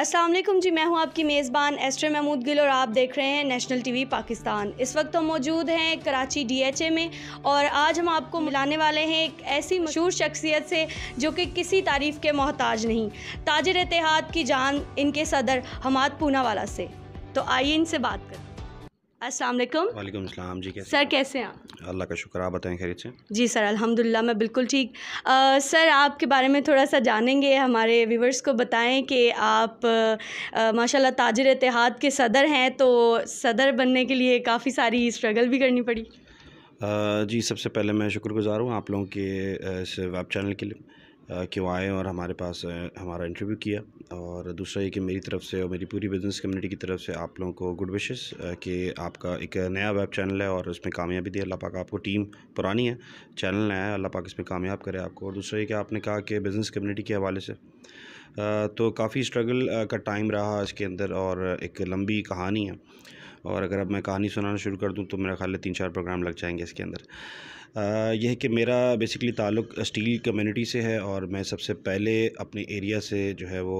अस्सलाम वालेकुम जी, मैं हूं आपकी मेज़बान एस्टर महमूद गिल और आप देख रहे हैं नेशनल टीवी पाकिस्तान। इस वक्त हम मौजूद हैं कराची डीएचए में और आज हम आपको मिलाने वाले हैं एक ऐसी मशहूर शख्सियत से जो कि किसी तारीफ़ के मोहताज नहीं, ताजिर इत्तेहाद की जान इनके सदर हमाद पूनावाला से। तो आइए इनसे बात करें। अस्सलाम वालेकुम। वालेकुम अस्सलाम जी, कैसे सर कैसे हैं आप? अल्लाह का शुक्र, आप बताएं खैरियत से। जी सर, अल्हम्दुलिल्लाह मैं बिल्कुल ठीक। सर आपके बारे में थोड़ा सा जानेंगे, हमारे व्यूवर्स को बताएं कि आप माशाल्लाह ताजिर इत्तेहाद के सदर हैं, तो सदर बनने के लिए काफ़ी सारी स्ट्रगल भी करनी पड़ी। जी, सबसे पहले मैं शुक्रगुज़ार हूँ आप लोगों के इस वेब चैनल के लिए कि वो आए और हमारे पास हमारा इंटरव्यू किया। और दूसरा ये कि मेरी तरफ़ से और मेरी पूरी बिज़नेस कम्युनिटी की तरफ से आप लोगों को गुड विशेस कि आपका एक नया वेब चैनल है और इसमें कामयाबी दी अल्लाह पाक आपको। टीम पुरानी है, चैनल नया है, अल्लाह पाक इसमें कामयाब करे आपको। और दूसरा ये कि आपने कहा कि बिज़नेस कम्युनिटी के हवाले से तो काफ़ी स्ट्रगल का टाइम रहा इसके अंदर और एक लंबी कहानी है। और अगर अब मैं कहानी सुनाना शुरू कर दूं तो मेरा ख़्याल है 3-4 प्रोग्राम लग जाएंगे इसके अंदर। यह है कि मेरा बेसिकली ताल्लुक़ स्टील कम्युनिटी से है और मैं सबसे पहले अपने एरिया से जो है वो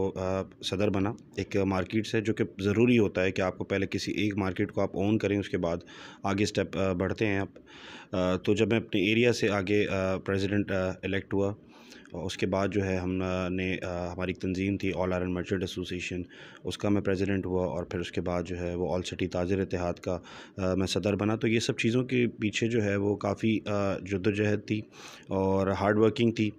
सदर बना एक मार्केट से, जो कि ज़रूरी होता है कि आपको पहले किसी एक मार्केट को आप ओन करें, उसके बाद आगे स्टेप बढ़ते हैं आप। तो जब मैं अपने एरिया से आगे प्रेसिडेंट इलेक्ट हुआ और उसके बाद जो है हमने हमारी एक तंजीम थी ऑल आयरन मर्चेंट एसोसिएशन, उसका मैं प्रेसिडेंट हुआ और फिर उसके बाद जो है वो ऑल सिटी ताजिर इत्तेहाद का मैं सदर बना। तो ये सब चीज़ों के पीछे जो है वो काफ़ी जद्दोजहद थी और हार्ड वर्किंग थी।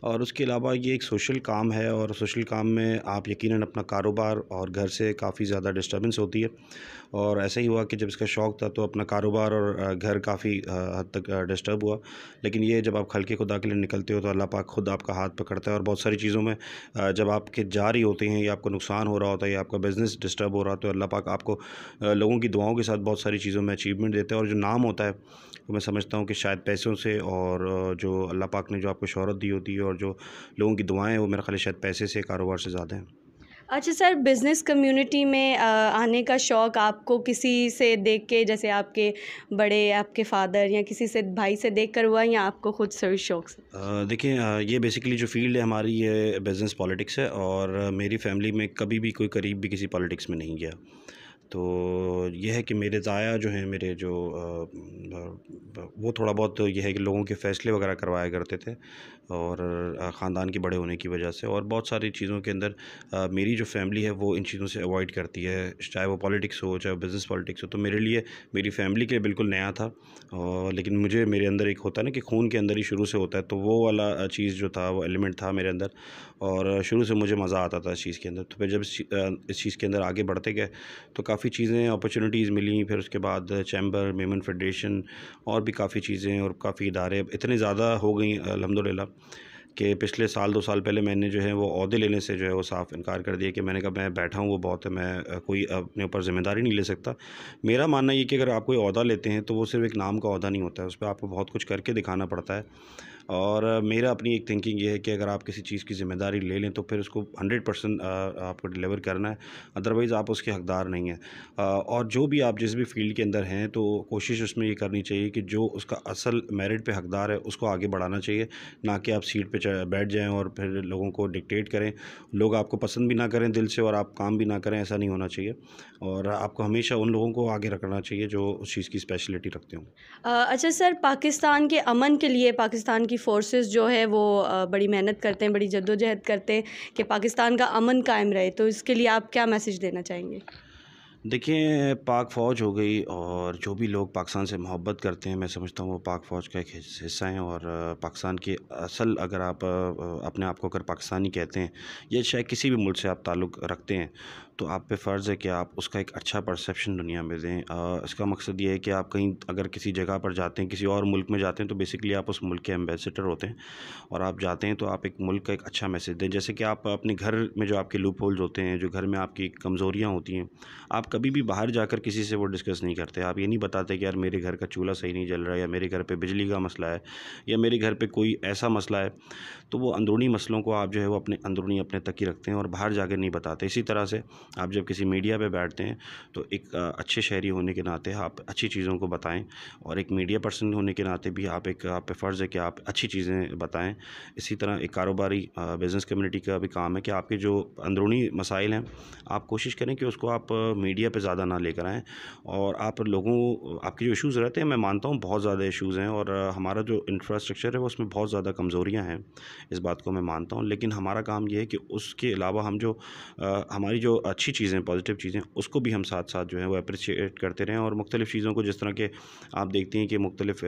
और उसके अलावा ये एक सोशल काम है और सोशल काम में आप यकीनन अपना कारोबार और घर से काफ़ी ज़्यादा डिस्टर्बेंस होती है। और ऐसा ही हुआ कि जब इसका शौक़ था तो अपना कारोबार और घर काफ़ी हद तक डिस्टर्ब हुआ। लेकिन ये जब आप खल के खुदा के लिए निकलते हो तो अल्लाह पाक खुद आपका हाथ पकड़ता है और बहुत सारी चीज़ों में जब आपके जारी होते हैं या आपको नुकसान हो रहा होता है या आपका बिज़नेस डिस्टर्ब हो रहा है तो अल्लाह पाक आपको लोगों की दुआओं के साथ बहुत सारी चीज़ों में अचीवमेंट देते हैं। और जो नाम होता है तो मैं समझता हूँ कि शायद पैसों से और जो अल्लाह पाक ने जो आपको शोहरत दी होती है और जो लोगों की दुआएं हैं वो मेरा ख्याल है शायद पैसे से कारोबार से ज़्यादा हैं। अच्छा सर, बिज़नेस कम्युनिटी में आने का शौक़ आपको किसी से देख के, जैसे आपके बड़े आपके फ़ादर या किसी से भाई से देख कर हुआ या आपको खुद से ही शौक़ से? देखिए ये बेसिकली जो फील्ड है हमारी ये बिज़नेस पॉलिटिक्स है और मेरी फैमिली में कभी भी कोई करीब भी किसी पॉलिटिक्स में नहीं गया। तो ये है कि मेरे ताया जो हैं मेरे जो वो थोड़ा बहुत ये है कि लोगों के फ़ैसले वगैरह करवाया करते थे और ख़ानदान के बड़े होने की वजह से और बहुत सारी चीज़ों के अंदर मेरी जो फैमिली है वो इन चीज़ों से अवॉइड करती है, चाहे वो पॉलिटिक्स हो चाहे वो बिज़नेस पॉलिटिक्स हो। तो मेरे लिए मेरी फैमिली के लिए बिल्कुल नया था और लेकिन मुझे मेरे अंदर एक होता है ना कि खून के अंदर ही शुरू से होता है, तो वो वाला चीज़ जो था वो एलिमेंट था मेरे अंदर और शुरू से मुझे मज़ा आता था इस चीज़ के अंदर। तो फिर जब इस चीज़ के अंदर आगे बढ़ते गए तो काफ़ी चीज़ें अपॉर्चुनिटीज़ मिली। फिर उसके बाद चैम्बर, मेमन फेडरेशन और भी काफ़ी चीज़ें और काफ़ी इदारे इतने ज़्यादा हो गई अल्हम्दुलिल्लाह कि पिछले साल 2 साल पहले मैंने जो है वो ओहदे लेने से जो है वो साफ़ इनकार कर दिया कि मैंने कहा मैं बैठा हूँ वो बहुत है, मैं कोई अपने ऊपर ज़िम्मेदारी नहीं ले सकता। मेरा मानना ये कि अगर आप कोई ओहदा लेते हैं तो वो सिर्फ़ एक नाम का ओहदा नहीं होता है, उस पे आपको बहुत कुछ करके दिखाना पड़ता है। और मेरा अपनी एक थिंकिंग ये है कि अगर आप किसी चीज़ की ज़िम्मेदारी ले लें तो फिर उसको 100% आपको डिलीवर करना है, अदरवाइज़ आप उसके हकदार नहीं हैं। और जो भी आप जिस भी फ़ील्ड के अंदर हैं तो कोशिश उसमें ये करनी चाहिए कि जो उसका असल मेरिट पे हकदार है उसको आगे बढ़ाना चाहिए, ना कि आप सीट पे बैठ जाएँ और फिर लोगों को डिक्टेट करें। लोग आपको पसंद भी ना करें दिल से और आप काम भी ना करें, ऐसा नहीं होना चाहिए। और आपको हमेशा उन लोगों को आगे रखना चाहिए जो उस चीज़ की स्पेशलिटी रखते हों। अच्छा सर, पाकिस्तान के अमन के लिए पाकिस्तान की फ़ोर्सेस जो है वो बड़ी मेहनत करते हैं, बड़ी जद्दोजहद करते हैं कि पाकिस्तान का अमन कायम रहे, तो इसके लिए आप क्या मैसेज देना चाहेंगे? देखिए, पाक फ़ौज हो गई और जो भी लोग पाकिस्तान से मोहब्बत करते हैं, मैं समझता हूँ वो पाक फ़ौज का एक हिस्सा हैं। और पाकिस्तान के असल अगर आप अपने आप को अगर पाकिस्तानी कहते हैं या शायद किसी भी मुल्क से आप ताल्लुक़ रखते हैं तो आप पे फ़र्ज़ है कि आप उसका एक अच्छा परसेप्शन दुनिया में दें। इसका मकसद ये है कि आप कहीं अगर किसी जगह पर जाते हैं, किसी और मुल्क में जाते हैं तो बेसिकली आप उस मुल्क के एम्बेसडर होते हैं और आप जाते हैं तो आप एक मुल्क का एक अच्छा मैसेज दें। जैसे कि आप अपने घर में जो आपके लूप होल्स होते हैं, जो घर में आपकी कमज़ोरियाँ होती हैं, आप कभी भी बाहर जाकर किसी से वो डिस्कस नहीं करते। आप ये नहीं बताते कि यार मेरे घर का चूल्हा सही नहीं जल रहा है या मेरे घर पे बिजली का मसला है या मेरे घर पे कोई ऐसा मसला है। तो वो अंदरूनी मसलों को आप जो है वो अपने अंदरूनी अपने तक ही रखते हैं और बाहर जाके नहीं बताते। इसी तरह से आप जब किसी मीडिया पे बैठते हैं तो एक अच्छे शहरी होने के नाते आप अच्छी चीज़ों को बताएं, और एक मीडिया पर्सन होने के नाते भी आप पे फ़र्ज़ है कि आप अच्छी चीज़ें बताएं। इसी तरह एक कारोबारी बिज़नेस कम्युनिटी का भी काम है कि आपके जो अंदरूनी मसाइल हैं आप कोशिश करें कि उसको आप मीडिया पे ज़्यादा ना लेकर आएँ, और आप आपके जो इश्यूज़ रहते हैं, मैं मानता हूँ बहुत ज़्यादा इश्यूज़ हैं, और हमारा जो इंफ्रास्ट्रक्चर है वो उसमें बहुत ज़्यादा कमज़ोरियाँ हैं, इस बात को मैं मानता हूँ। लेकिन हमारा काम ये है कि उसके अलावा हम जो हमारी जो अच्छी चीज़ें, पॉजिटिव चीज़ें, उसको भी हम साथ-साथ जो है वो एप्रिशिएट करते रहें, और मुख्तलिफ़ चीज़ों को, जिस तरह के आप देखती हैं कि मुख्तलिफ़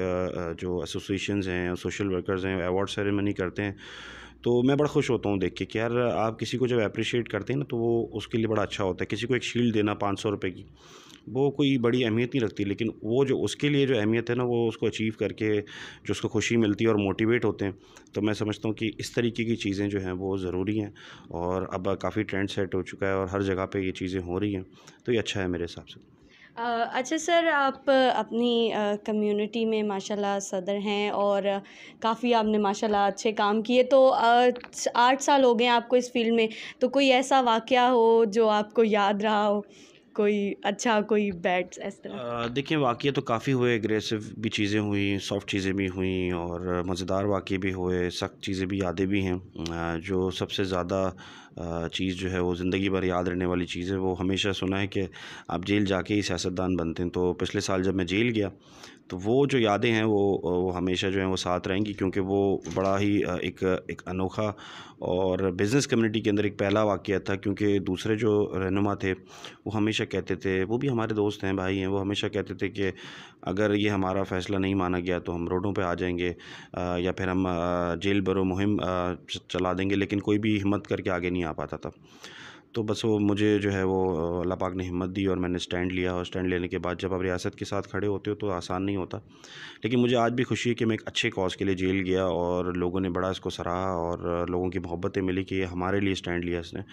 जो एसोसिएशंस हैं, सोशल वर्कर्स हैं, अवार्ड सेरेमनी करते हैं, तो मैं बड़ा खुश होता हूँ देख के कि यार आप किसी को जब एप्रिशिएट करते हैं ना, तो वो उसके लिए बड़ा अच्छा होता है। किसी को एक शील्ड देना 500 रुपए की, वो कोई बड़ी अहमियत नहीं रखती, लेकिन वो जो उसके लिए जो अहमियत है ना, वो उसको अचीव करके जो उसको खुशी मिलती है और मोटिवेट होते हैं, तो मैं समझता हूँ कि इस तरीके की चीज़ें जो हैं वो ज़रूरी हैं, और अब काफ़ी ट्रेंड सेट हो चुका है और हर जगह पे ये चीज़ें हो रही हैं, तो ये अच्छा है मेरे हिसाब से। अच्छा सर, आप अपनी कम्युनिटी में माशाल्लाह सदर हैं और काफ़ी आपने माशाल्लाह अच्छे काम किए, तो 8 साल हो गए हैं आपको इस फील्ड में, तो कोई ऐसा वाक़या हो जो आपको याद रहा हो, कोई अच्छा कोई बैड इस तरह? देखिए, वाक़ये तो काफ़ी हुए, एग्रेसिव भी चीज़ें हुई, सॉफ्ट चीज़ें भी हुईं, और मज़ेदार वाक़ये भी हुए, सख्त चीज़ें भी, यादें भी हैं। जो सबसे ज़्यादा चीज़ जो है वो ज़िंदगी भर याद रहने वाली चीज़ है, वो हमेशा सुना है कि आप जेल जाके ही सियासतदान बनते हैं। तो पिछले साल जब मैं जेल गया, तो वो जो यादें हैं वो हमेशा जो हैं वो साथ रहेंगी, क्योंकि वो बड़ा ही एक अनोखा और बिज़नेस कम्युनिटी के अंदर एक पहला वाक़या था। क्योंकि दूसरे जो रहनुमा थे वो हमेशा कहते थे, वो भी हमारे दोस्त हैं, भाई हैं, वो हमेशा कहते थे कि अगर ये हमारा फ़ैसला नहीं माना गया तो हम रोडों पे आ जाएंगे, या फिर हम जेल भरो मुहिम चला देंगे, लेकिन कोई भी हिम्मत करके आगे नहीं आ पाता था। तो बस वो मुझे जो है वो अल्लाह पाक ने हिम्मत दी, और मैंने स्टैंड लिया, और स्टैंड लेने के बाद जब आप रियासत के साथ खड़े होते हो तो आसान नहीं होता। लेकिन मुझे आज भी खुशी है कि मैं एक अच्छे कॉज़ के लिए जेल गया, और लोगों ने बड़ा इसको सराहा, और लोगों की मोहब्बतें मिली कि ये हमारे लिए स्टैंड लिया इसने।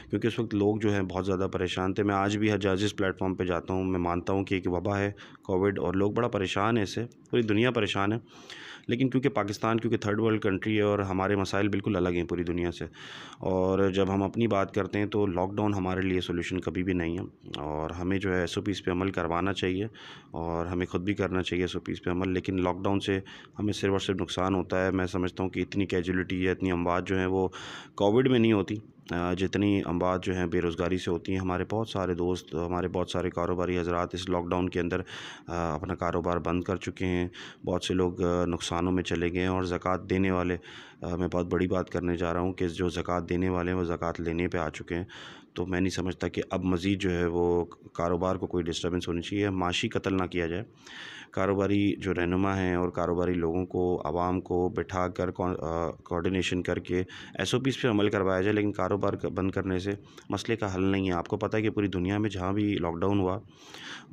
क्योंकि उस वक्त लोग जो हैं बहुत ज़्यादा परेशान थे। मैं आज भी हर जिस प्लेटफॉर्म पे जाता हूँ, मैं मानता हूँ कि एक वबा है कोविड, और लोग बड़ा परेशान है इससे, पूरी दुनिया परेशान है। लेकिन क्योंकि पाकिस्तान क्योंकि थर्ड वर्ल्ड कंट्री है, और हमारे मसाइल बिल्कुल अलग हैं पूरी दुनिया से, और जब हम अपनी बात करते हैं तो लॉकडाउन हमारे लिए सोल्यूशन कभी भी नहीं है, और हमें जो है एसओपीज़ पे अमल करवाना चाहिए, और हमें खुद भी करना चाहिए एसओपीज़ पे अमल। लेकिन लॉकडाउन से हमें सिर्फ और सिर्फ नुकसान होता है। मैं समझता हूँ कि इतनी कैजुअलिटी या इतनी अमवात जो है वो कोविड में नहीं होती, जितनी अमवात जो हैं बेरोज़गारी से होती हैं। हमारे बहुत सारे दोस्त, हमारे बहुत सारे कारोबारी हज़रात इस लॉकडाउन के अंदर अपना कारोबार बंद कर चुके हैं। बहुत से लोग नुकसानों में चले गए हैं, और ज़कात देने वाले, मैं बहुत बड़ी बात करने जा रहा हूँ कि जो ज़कात देने वाले हैं वो ज़कात लेने पे आ चुके हैं। तो मैं नहीं समझता कि अब मज़ीद जो है वो कारोबार को कोई डिस्टर्बेंस होनी चाहिए, माशी कत्ल ना किया जाए। कारोबारी जो रहनुमा हैं और कारोबारी लोगों को, आवाम को बिठा कर कोऑर्डिनेशन करके एसओपीज़ पे अमल करवाया जाए, लेकिन कारोबार बंद करने से मसले का हल नहीं है। आपको पता है कि पूरी दुनिया में जहाँ भी लॉकडाउन हुआ,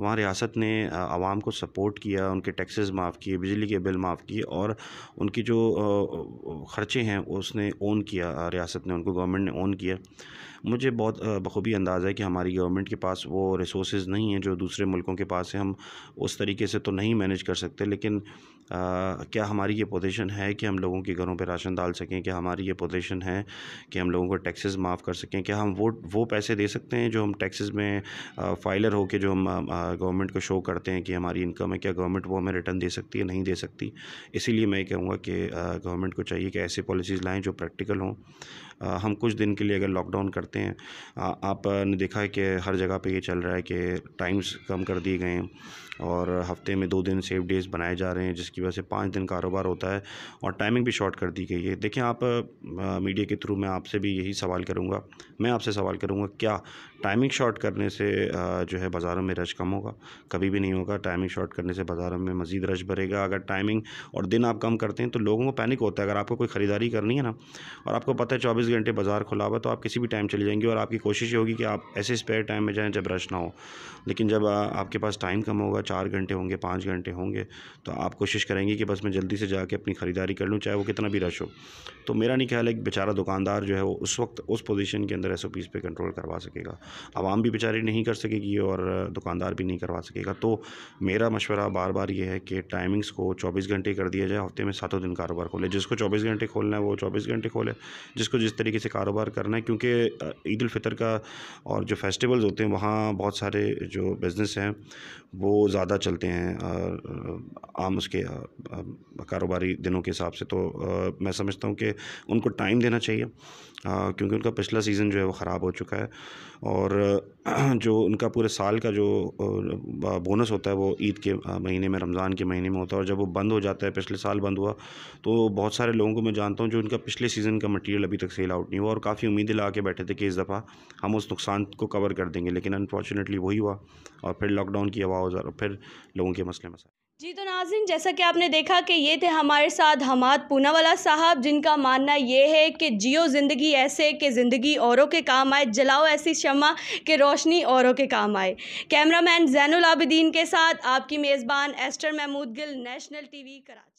वहाँ रियासत ने आवाम को सपोर्ट किया, उनके टैक्सेस माफ़ किए, बिजली के बिल माफ़ किए, और उनकी जो ख़र्चे हैं उसने ओन किया, रियासत ने उनको, गवर्नमेंट ने ओन किया। मुझे बहुत बखूबी अंदाज़ा है कि हमारी गवर्नमेंट के पास वो रिसोर्सेज नहीं हैं जो दूसरे मुल्कों के पास है। हम उस तरीके से तो नहीं मैनेज कर सकते, लेकिन क्या हमारी ये पोजीशन है कि हम लोगों के घरों पे राशन डाल सकें? क्या हमारी ये पोजीशन है कि हम लोगों को टैक्सेस माफ़ कर सकें? क्या हम वो पैसे दे सकते हैं जो हम टैक्सेस में फाइलर हो के जो हम गवर्नमेंट को शो करते हैं कि हमारी इनकम है? क्या गवर्नमेंट वो हमें रिटर्न दे सकती है? नहीं दे सकती। इसीलिए मैं कहूँगा कि गवर्नमेंट को चाहिए कि ऐसी पॉलिसीज़ लाएँ जो प्रैक्टिकल हों। हम कुछ दिन के लिए अगर लॉकडाउन करते हैं, आपने देखा है कि हर जगह पे ये चल रहा है कि टाइम्स कम कर दिए गए हैं, और हफ्ते में 2 दिन सेफ डेज़ बनाए जा रहे हैं, जिसकी वजह से 5 दिन कारोबार होता है, और टाइमिंग भी शॉर्ट कर दी गई है। देखिए, आप मीडिया के थ्रू मैं आपसे भी यही सवाल करूँगा, मैं आपसे सवाल करूँगा, क्या टाइमिंग शॉर्ट करने से जो है बाज़ारों में रश कम होगा? कभी भी नहीं होगा। टाइमिंग शॉर्ट करने से बाज़ारों में मज़ीद रश बढ़ेगा। अगर टाइमिंग और दिन आप कम करते हैं तो लोगों को पैनिक होता है। अगर आपको कोई ख़रीदारी करनी है ना, और आपको पता है 24 घंटे बाज़ार खुला हुआ है, तो आप किसी भी टाइम चले जाएंगे, और आपकी कोशिश ये होगी कि आप ऐसे स्पेयर टाइम में जाएँ जब रश ना हो। लेकिन जब आपके पास टाइम कम होगा, 4 घंटे होंगे, 5 घंटे होंगे, तो आप कोशिश करेंगे कि बस मैं जल्दी से जाके अपनी ख़रीदारी कर लूँ, चाहे वो कितना भी रश हो। तो मेरा नहीं ख्याल है कि बेचारा दुकानदार जो है वो उस वक्त उस पोजीशन के अंदर एसओपीज़ पे कंट्रोल करवा सकेगा। आवाम भी बेचारी नहीं कर सकेगी और दुकानदार भी नहीं करवा सकेगा। तो मेरा मशवरा बार बार ये है कि टाइमिंग्स को 24 घंटे कर दिया जाए, हफ्ते में 7 दिन कारोबार खोले। जिसको 24 घंटे खोलना है वो 24 घंटे खोले, जिसको जिस तरीके से कारोबार करना है, क्योंकि ईद उल फितर का और जो फेस्टिवल्स होते हैं वहाँ बहुत सारे जो बिज़नेस हैं वो ज़्यादा चलते हैं आम उसके कारोबारी दिनों के हिसाब से। तो मैं समझता हूँ कि उनको टाइम देना चाहिए, क्योंकि उनका पिछला सीज़न जो है वो ख़राब हो चुका है और जो उनका पूरे साल का जो बोनस होता है वो ईद के महीने में, रमज़ान के महीने में होता है। और जब वो बंद हो जाता है, पिछले साल बंद हुआ, तो बहुत सारे लोगों को मैं जानता हूँ जो उनका पिछले सीज़न का मटेरियल अभी तक सेल आउट नहीं हुआ और काफ़ी उम्मीदें ला के बैठे थे कि इस दफ़ा हम उस नुकसान को कवर कर देंगे, लेकिन अनफॉर्चुनेटली वही हुआ और फिर लॉकडाउन की आवाज़ और फिर लोगों के मसले मसाइल। जी, तो नाज़रीन, जैसा कि आपने देखा कि ये थे हमारे साथ हमाद पूनावाला साहब, जिनका मानना ये है कि जियो ज़िंदगी ऐसे कि ज़िंदगी औरों के काम आए, जलाओ ऐसी शम्मा कि रोशनी औरों के काम आए। कैमरामैन ज़ैनुल आबिदीन के साथ आपकी मेज़बान Ester Mahmood Gill, National TV, Karachi.